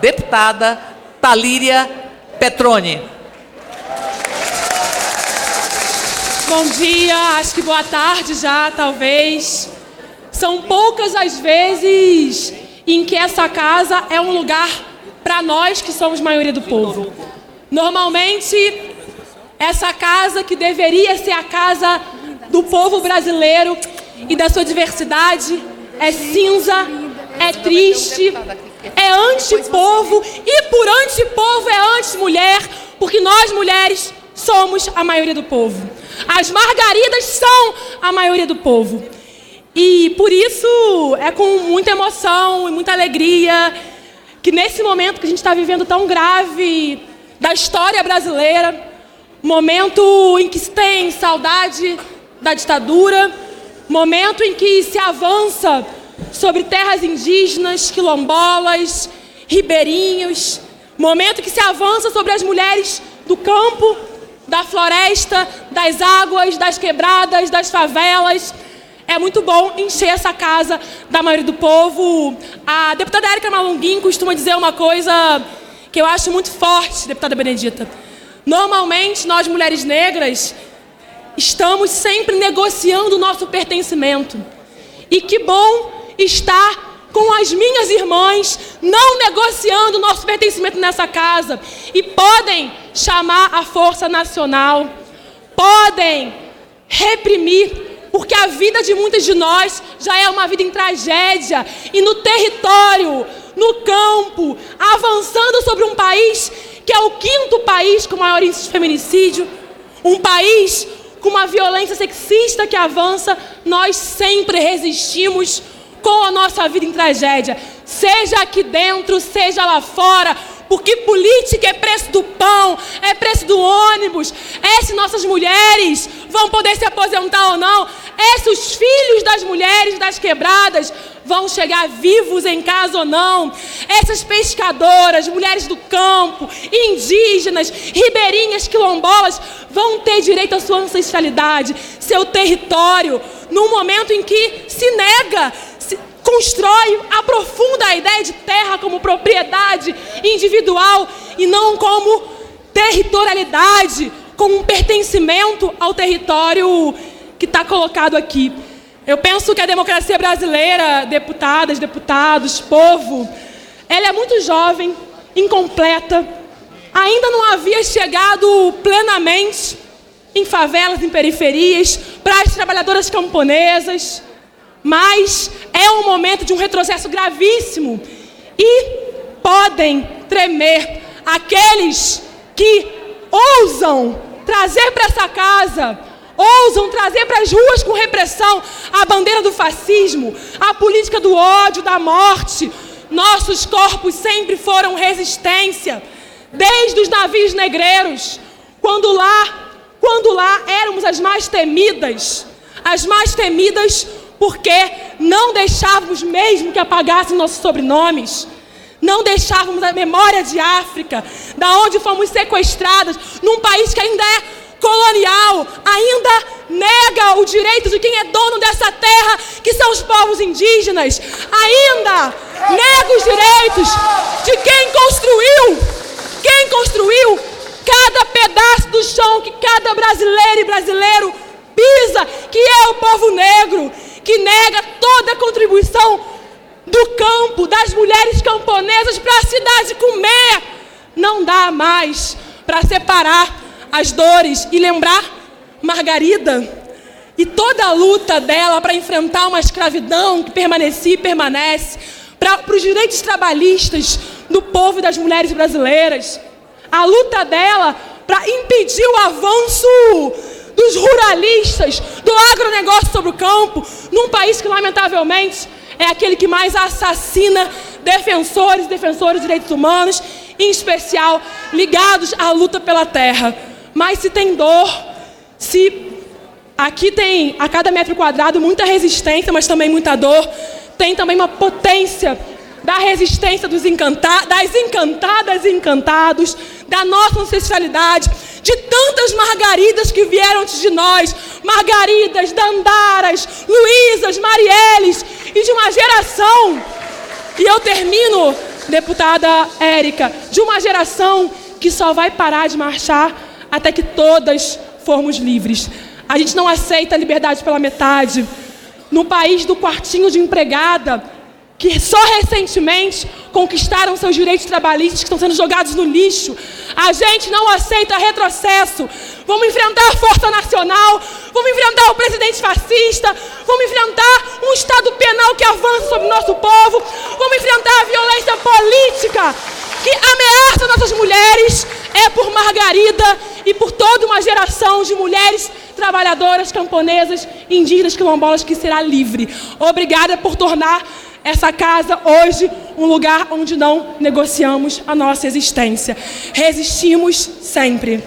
Deputada Talíria Petroni. Bom dia, acho que boa tarde já, talvez. São poucas as vezes em que essa casa é um lugar para nós que somos maioria do povo. Normalmente, essa casa que deveria ser a casa do povo brasileiro e da sua diversidade é cinza, é triste, é antipovo e por antipovo é anti-mulher, porque nós mulheres somos a maioria do povo. As margaridas são a maioria do povo. E por isso é com muita emoção e muita alegria que nesse momento que a gente está vivendo tão grave da história brasileira, momento em que se tem saudade da ditadura, momento em que se avança sobre terras indígenas, quilombolas, ribeirinhos, momento que se avança sobre as mulheres do campo, da floresta, das águas, das quebradas, das favelas. É muito bom encher essa casa da maioria do povo. A deputada Érica Malunguinho costuma dizer uma coisa que eu acho muito forte, deputada Benedita. Normalmente, nós mulheres negras estamos sempre negociando o nosso pertencimento. E que bom estar com as minhas irmãs não negociando o nosso pertencimento nessa casa. E podem chamar a Força Nacional, podem reprimir, porque a vida de muitas de nós já é uma vida em tragédia. E no território, no campo, avançando sobre um país que é o 5º país com maior índice de feminicídio, um país com uma violência sexista que avança, nós sempre resistimos com a nossa vida em tragédia, seja aqui dentro, seja lá fora, porque política é preço do pão, é preço do ônibus, é se nossas mulheres vão poder se aposentar ou não, é se os filhos das mulheres das quebradas vão chegar vivos em casa ou não, essas pescadoras, mulheres do campo, indígenas, ribeirinhas, quilombolas, vão ter direito à sua ancestralidade, seu território, num momento em que se nega, constrói, aprofunda a ideia de terra como propriedade individual e não como territorialidade, como um pertencimento ao território que está colocado aqui. Eu penso que a democracia brasileira, deputadas, deputados, povo, ela é muito jovem, incompleta, ainda não havia chegado plenamente em favelas, em periferias, para as trabalhadoras camponesas, mas é um momento de um retrocesso gravíssimo e podem tremer aqueles que ousam trazer para essa casa, ousam trazer para as ruas com repressão a bandeira do fascismo, a política do ódio, da morte. Nossos corpos sempre foram resistência, desde os navios negreiros, quando lá éramos as mais temidas porque não deixávamos mesmo que apagassem nossos sobrenomes, não deixávamos a memória de África, da onde fomos sequestradas, num país que ainda é colonial, ainda nega o direito de quem é dono dessa terra, que são os povos indígenas, ainda nega os direitos de quem construiu cada pedaço do chão que cada brasileira e brasileiro pisa, que é o povo negro, que nega toda a contribuição do campo, das mulheres camponesas para a cidade comer. Não dá mais para separar as dores e lembrar Margarida e toda a luta dela para enfrentar uma escravidão que permanecia e permanece, para os direitos trabalhistas do povo e das mulheres brasileiras, a luta dela para impedir o avanço dos ruralistas, do agronegócio sobre o campo, num país que, lamentavelmente, é aquele que mais assassina defensores e defensoras de direitos humanos, em especial ligados à luta pela terra. Mas se tem dor, se aqui tem a cada metro quadrado muita resistência, mas também muita dor, tem também uma potência da resistência das encantadas e encantados, da nossa ancestralidade, de tantas Margaridas que vieram antes de nós, Margaridas, Dandaras, Luísas, Marielles, e de uma geração, e eu termino deputada Érica, de uma geração que só vai parar de marchar até que todas formos livres. A gente não aceita a liberdade pela metade. No país do quartinho de empregada, que só recentemente conquistaram seus direitos trabalhistas que estão sendo jogados no lixo, a gente não aceita retrocesso. Vamos enfrentar a Força Nacional, vamos enfrentar o presidente fascista, vamos enfrentar um Estado penal que avança sobre o nosso povo, vamos enfrentar a violência política que ameaça nossas mulheres. É por Margarida e por toda uma geração de mulheres trabalhadoras, camponesas, indígenas, quilombolas que será livre. Obrigada por tornar essa casa hoje um lugar onde não negociamos a nossa existência. Resistimos sempre.